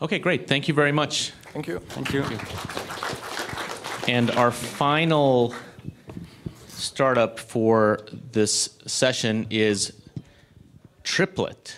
Okay, great. Thank you very much. Thank you. Thank you. And our final startup for this session is Triplet.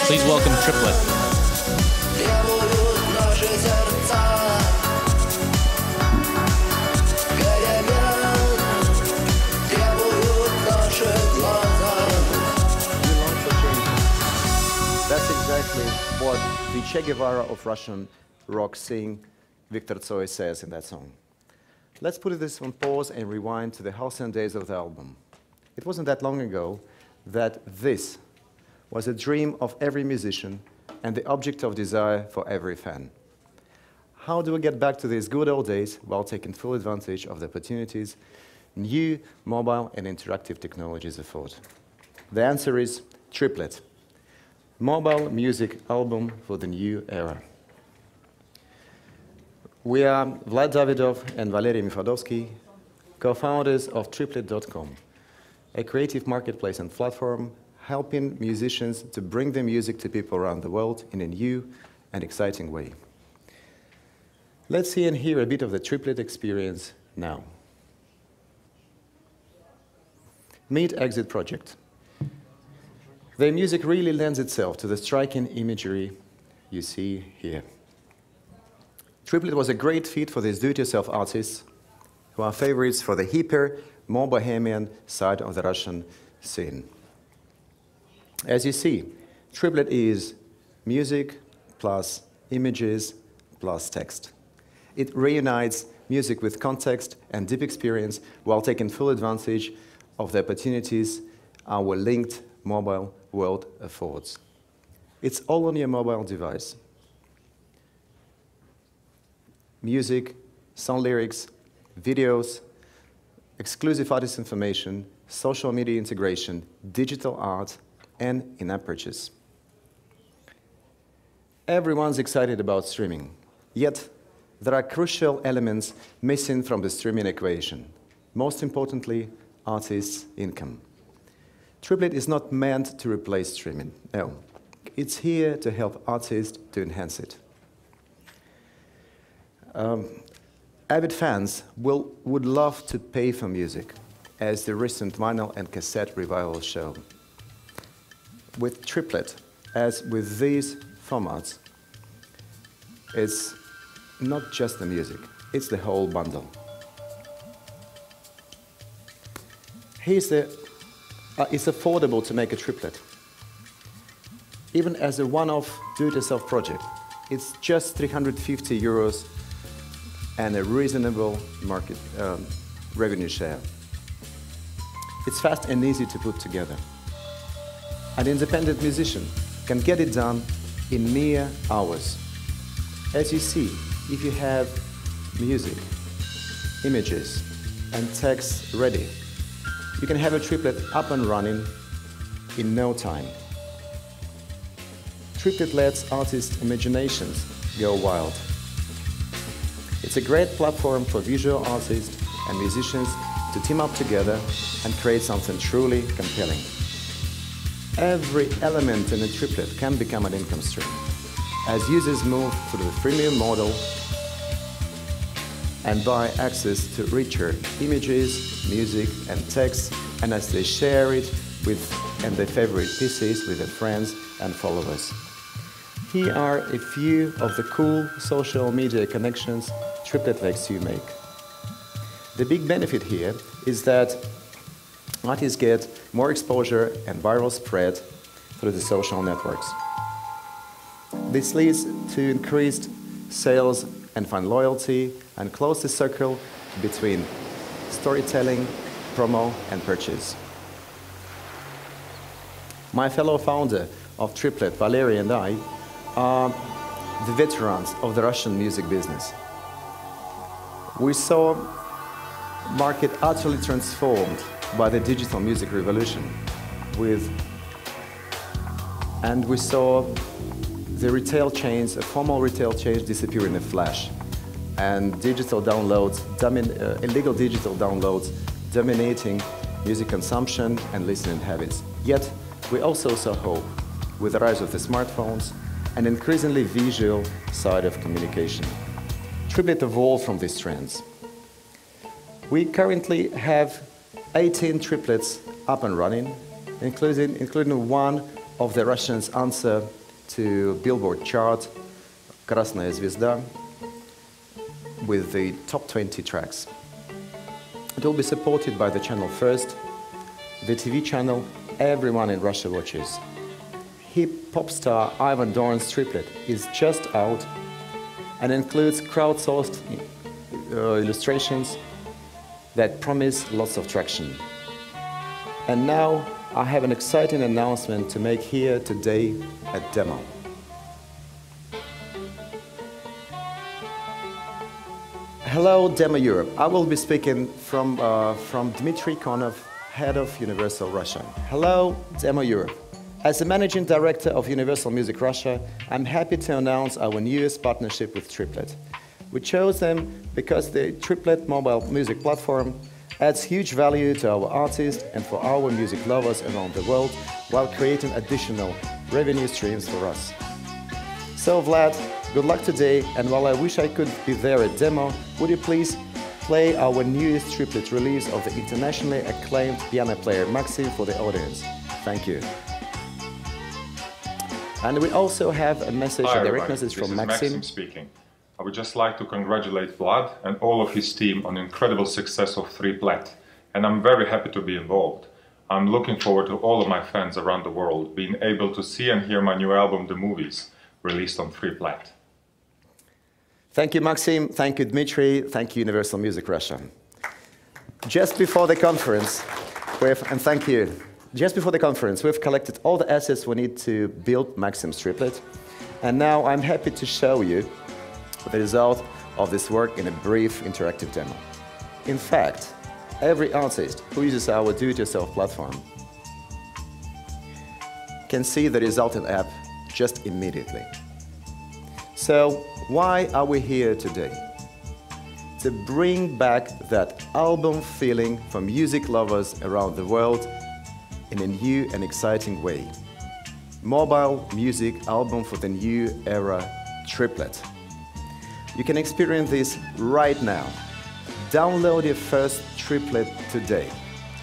Please welcome Triplet. That's exactly what the Che Guevara of Russian rock sing Viktor Tsoi says in that song. Let's put this on pause and rewind to the halcyon days of the album. It wasn't that long ago that this was a dream of every musician and the object of desire for every fan. How do we get back to these good old days while taking full advantage of the opportunities new mobile and interactive technologies afford? The answer is Triplet, mobile music album for the new era. We are Vlad Davidov and Valery Mifadovsky, co-founders of Triplet.com, a creative marketplace and platform helping musicians to bring their music to people around the world in a new and exciting way. Let's see and hear a bit of the Triplet experience now. Meet Exit Project. Their music really lends itself to the striking imagery you see here. Triplet was a great fit for these do-it-yourself artists who are favorites for the hipper, more bohemian side of the Russian scene. As you see, Triplet is music plus images plus text. It reunites music with context and deep experience while taking full advantage of the opportunities our linked mobile world affords. It's all on your mobile device. Music, song lyrics, videos, exclusive artist information, social media integration, digital art, and in-app purchase. Everyone's excited about streaming, yet there are crucial elements missing from the streaming equation. Most importantly, artists' income. Triplet is not meant to replace streaming, no. It's here to help artists to enhance it. Avid fans would love to pay for music, as the recent vinyl and cassette revival show. With Triplet, as with these formats, it's not just the music, it's the whole bundle. It's affordable to make a Triplet. Even as a one-off do-it-yourself project, it's just 350 euros and a reasonable market revenue share. It's fast and easy to put together. An independent musician can get it done in mere hours. As you see, if you have music, images, and text ready, you can have a Triplet up and running in no time. Triplet lets artists' imaginations go wild. It's a great platform for visual artists and musicians to team up together and create something truly compelling. Every element in a Triplet can become an income stream. As users move through the freemium model and buy access to richer images, music, and text, and as they share it with and their favorite pieces with their friends and followers. Here are a few of the cool social media connections Triplet lets you make. The big benefit here is that artists get more exposure and viral spread through the social networks. This leads to increased sales and fan loyalty and close the circle between storytelling, promo, and purchase. My fellow founder of Triplet, Valery, and I are the veterans of the Russian music business. We saw the market utterly transformed by the digital music revolution, and we saw the retail chains, formal retail chains, disappear in a flash, and digital downloads, illegal digital downloads dominating music consumption and listening habits. Yet, we also saw hope with the rise of the smartphones and increasingly visual side of communication. Triplet evolved from these trends. We currently have 18 triplets up and running, including one of the Russians' answer to Billboard chart, Krasnaya Zvezda, with the top 20 tracks. It will be supported by the channel First, the TV channel everyone in Russia watches. Hip-hop star Ivan Doron's triplet is just out and includes crowdsourced illustrations that promise lots of traction. And now I have an exciting announcement to make here today at demo. Hello, Demo Europe. I will be speaking from Dmitry Konov, head of Universal Russia. Hello, Demo Europe. As the Managing Director of Universal Music Russia, I'm happy to announce our newest partnership with Triplet. We chose them because the Triplet mobile music platform adds huge value to our artists and for our music lovers around the world, while creating additional revenue streams for us. So Vlad, good luck today, and while I wish I could be there at demo, would you please play our newest Triplet release of the internationally acclaimed piano player Maxim for the audience. Thank you. And we also have a message, a direct message from Maxim. This is Maxim speaking. I would just like to congratulate Vlad and all of his team on the incredible success of Triplet, and I'm very happy to be involved. I'm looking forward to all of my fans around the world being able to see and hear my new album, The Movies, released on Triplet. Thank you, Maxim. Thank you, Dmitry. Thank you, Universal Music Russia. Just before the conference, and thank you. Just before the conference, we've collected all the assets we need to build Maxim's triplet, and now I'm happy to show you the result of this work in a brief interactive demo. In fact, every artist who uses our do-it-yourself platform can see the resultant app just immediately. So, why are we here today? To bring back that album feeling for music lovers around the world in a new and exciting way. Mobile music album for the new era triplet. You can experience this right now. Download your first triplet today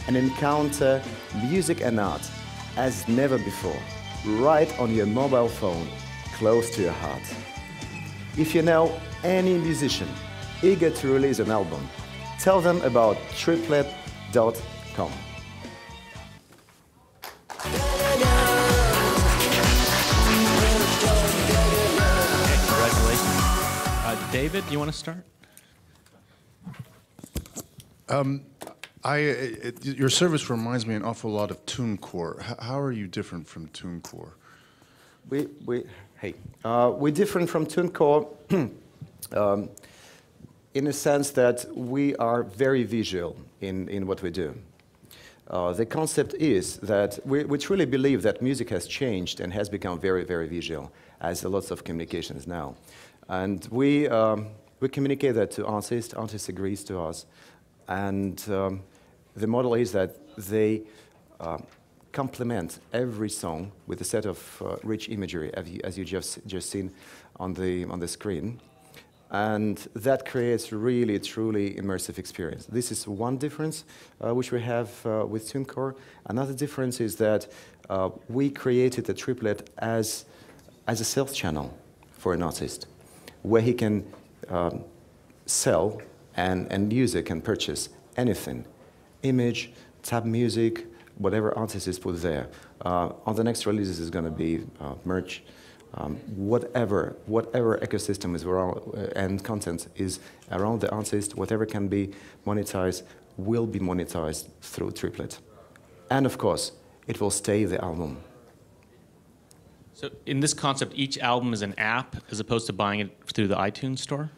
and encounter music and art as never before, right on your mobile phone, close to your heart. If you know any musician eager to release an album, tell them about triplet.com. David, you want to start? Your service reminds me an awful lot of TuneCore. How are you different from TuneCore? We're different from TuneCore in a sense that we are very visual in what we do. The concept is that we truly believe that music has changed and has become very, very visual, as lots of communications now. And we communicate that to artists. Artists agrees to us, and the model is that they complement every song with a set of rich imagery, as you just seen on the screen, and that creates really truly immersive experience. This is one difference which we have with TuneCore. Another difference is that we created a triplet as a sales channel for an artist, where he can sell and user can purchase anything, image, tab music, whatever artist is put there. On the next releases is going to be merch, whatever ecosystem is around and content is around the artist, whatever can be monetized will be monetized through Triplet. And of course, it will stay the album. So in this concept, each album is an app as opposed to buying it through the iTunes store?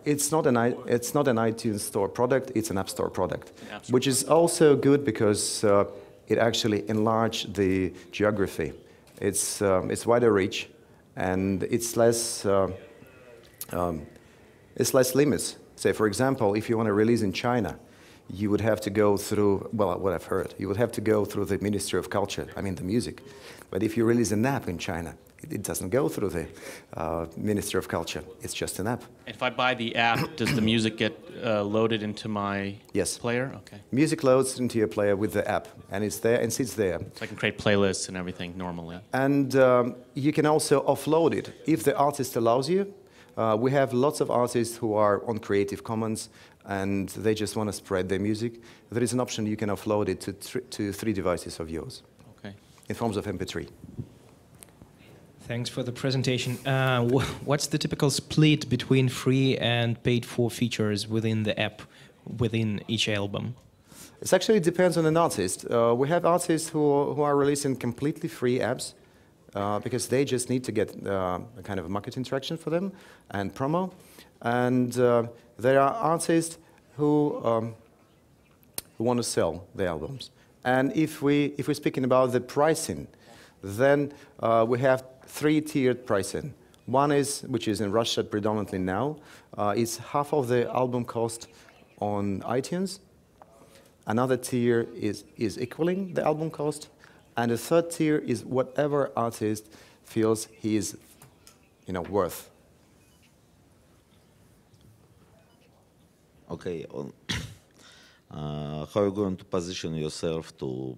It's not an iTunes store product, it's an App Store product, which is product. Also good because it actually enlarged the geography. It's wider reach, and it's less limits. Say, for example, if you want to release in China, you would have to go through, well, what I've heard, you would have to go through the Ministry of Culture, I mean the music. But if you release an app in China, it doesn't go through the Ministry of Culture. It's just an app. If I buy the app, does the music get loaded into my Yes. player? Okay. Music loads into your player with the app, and it's there and sits there. So I can create playlists and everything normally. And you can also offload it if the artist allows you. We have lots of artists who are on Creative Commons and they just want to spread their music. There is an option you can offload it to 3 devices of yours. Okay. In forms of MP3. Thanks for the presentation. What's the typical split between free and paid-for features within the app, within each album? It actually depends on an artist. We have artists who are releasing completely free apps because they just need to get a kind of market interaction for them and promo. And there are artists who want to sell their albums. And if we're speaking about the pricing, then we have 3-tiered pricing. One is, which is in Russia predominantly now, is half of the album cost on iTunes. Another tier is equaling the album cost. And the third tier is whatever artist feels he is, worth. Okay. How are you going to position yourself to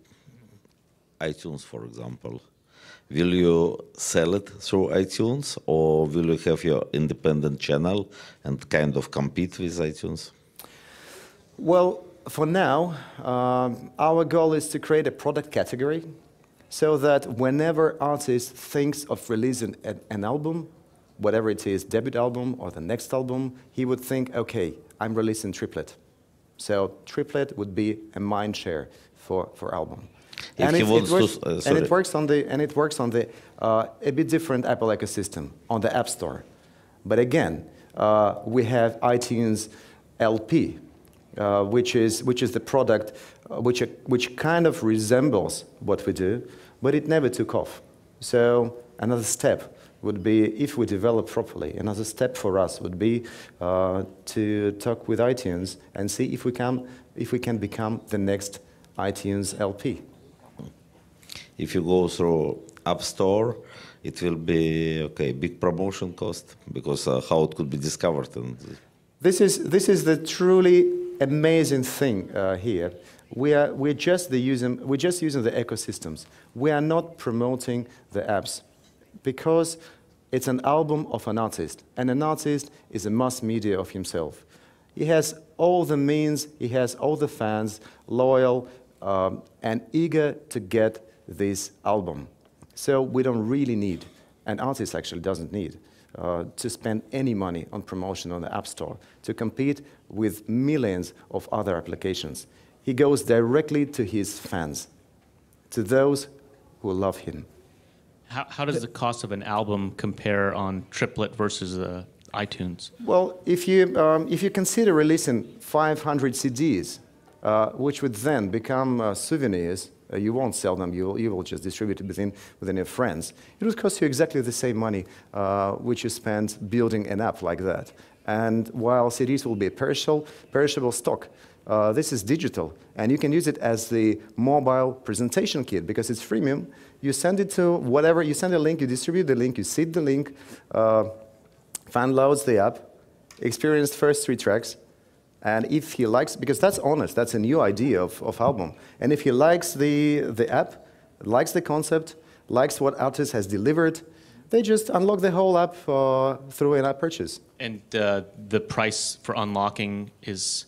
iTunes, for example? Will you sell it through iTunes, or will you have your independent channel and kind of compete with iTunes? Well, for now, our goal is to create a product category so that whenever artist thinks of releasing an album, whatever it is, debut album or the next album, he would think, okay, I'm releasing Triplet. So Triplet would be a mind share for album. And it works on the a bit different Apple ecosystem on the App Store. But again, we have iTunes LP, which is the product which kind of resembles what we do, but it never took off. So another step would be, if we develop properly, another step for us would be to talk with iTunes and see if we can become the next iTunes LP. If you go through App Store, it will be big promotion cost, because how it could be discovered. And this is the truly amazing thing here. We're just using the ecosystems. We are not promoting the apps because it's an album of an artist, and an artist is a mass media of himself. He has all the means, he has all the fans, loyal and eager to get this album. So we don't really need, an artist actually doesn't need, to spend any money on promotion on the App Store to compete with millions of other applications. He goes directly to his fans, to those who love him. How does the cost of an album compare on Triplet versus iTunes? Well, if you consider releasing 500 CDs, which would then become souvenirs, you won't sell them, you will just distribute it within your friends. It would cost you exactly the same money which you spent building an app like that. And while CDs will be perishable stock, this is digital, and you can use it as the mobile presentation kit because it's freemium. You send it to whatever, you send a link, you distribute the link, you seed the link, fan loads the app, experienced first 3 tracks, and if he likes, because that's honest, that's a new idea of album, and if he likes the app, likes the concept, likes what artist has delivered, they just unlock the whole app through an app purchase. And the price for unlocking is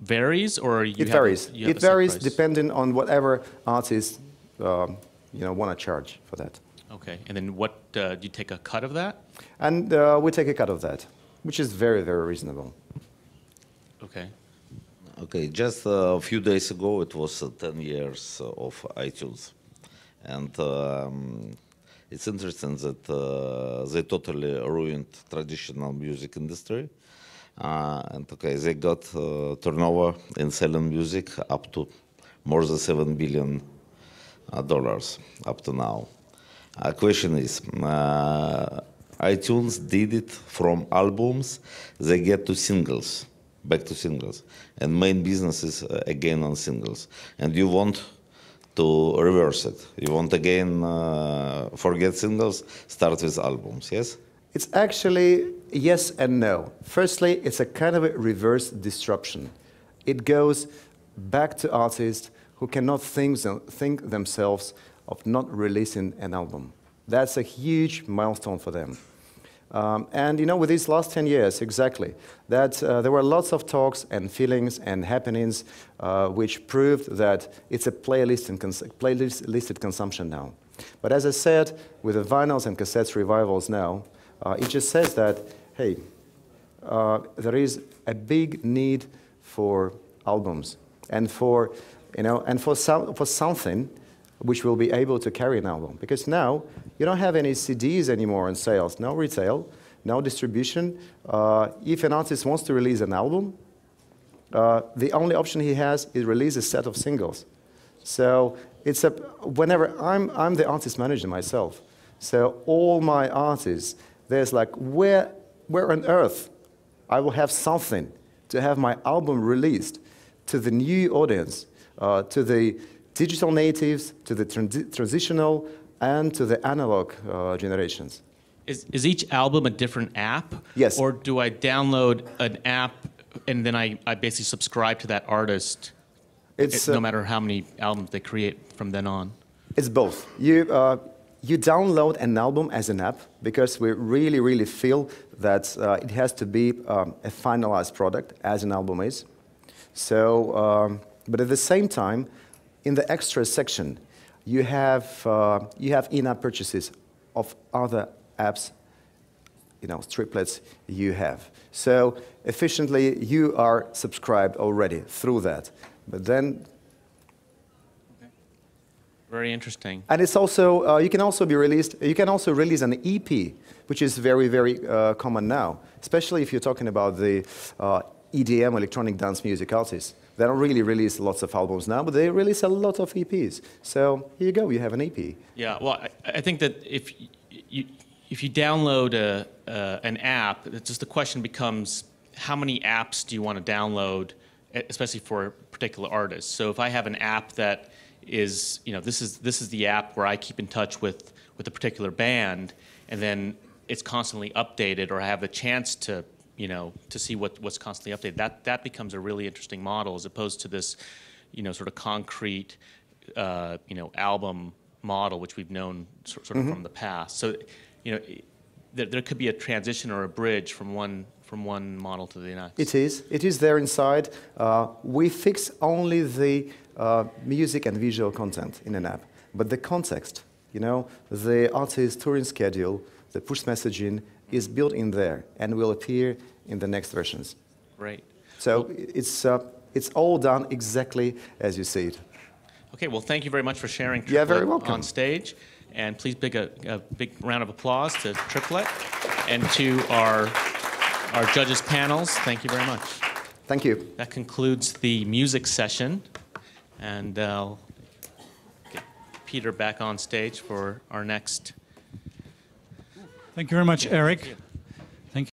varies, or it varies. It varies depending on whatever artist want to charge for that. Okay, and then what do you take a cut of that? And we take a cut of that, which is very, very reasonable. Okay. Okay, just a few days ago, it was 10 years of iTunes, and it's interesting that they totally ruined traditional music industry. And they got turnover in selling music up to more than $7 billion up to now. Question is, iTunes did it from albums, they get to singles, back to singles. And main business is again on singles. And you want to reverse it. You want again forget singles, start with albums, yes? It's actually yes and no. Firstly, it's a kind of a reverse disruption. It goes back to artists who cannot think themselves of not releasing an album. That's a huge milestone for them. And you know, with these last 10 years, exactly, that there were lots of talks and feelings and happenings which proved that it's a playlist-listed consumption now. But as I said, with the vinyls and cassettes revivals now, it just says that, hey, there is a big need for albums and for, you know, and for something which will be able to carry an album. Because now, you don't have any CDs anymore in sales, no retail, no distribution. If an artist wants to release an album, the only option he has is release a set of singles. So it's a, whenever I'm the artist manager myself, so all my artists, there's like, where on earth I will have something to have my album released to the new audience, to the digital natives, to the transitional, and to the analog generations. Is each album a different app? Yes. Or do I download an app and then I basically subscribe to that artist no matter how many albums they create from then on? It's both. You download an album as an app because we really, really feel that it has to be a finalized product, as an album is. So, but at the same time, in the extra section, you have in-app purchases of other apps, you know, triplets you have. So efficiently, you are subscribed already through that. But then. Very interesting. And it's also, you can also release an EP, which is very, very common now, especially if you're talking about the EDM, electronic dance music artists. They don't really release lots of albums now, but they release a lot of EPs. So here you go, you have an EP. Yeah, well, I think that if you download an app, just the question becomes, how many apps do you want to download, especially for a particular artist? So if I have an app that is, you know, this is the app where I keep in touch with a particular band, and then it's constantly updated, or I have a chance to, you know, to see what's constantly updated. That becomes a really interesting model, as opposed to this, you know, sort of concrete, you know, album model, which we've known sort of from the past. So, you know, there could be a transition or a bridge from one model to the next. It is there inside. We fix only the music and visual content in an app, but the context, you know, the artist's touring schedule, the push messaging is built in there and will appear in the next versions. Right. So it's all done exactly as you see it. Okay, well, thank you very much for sharing Triplet Yeah, very welcome. on stage. And please a big round of applause to Triplet and to our judges panels. Thank you very much. Thank you. That concludes the music session. And I'll get Peter back on stage for our next. Thank you very much, Eric.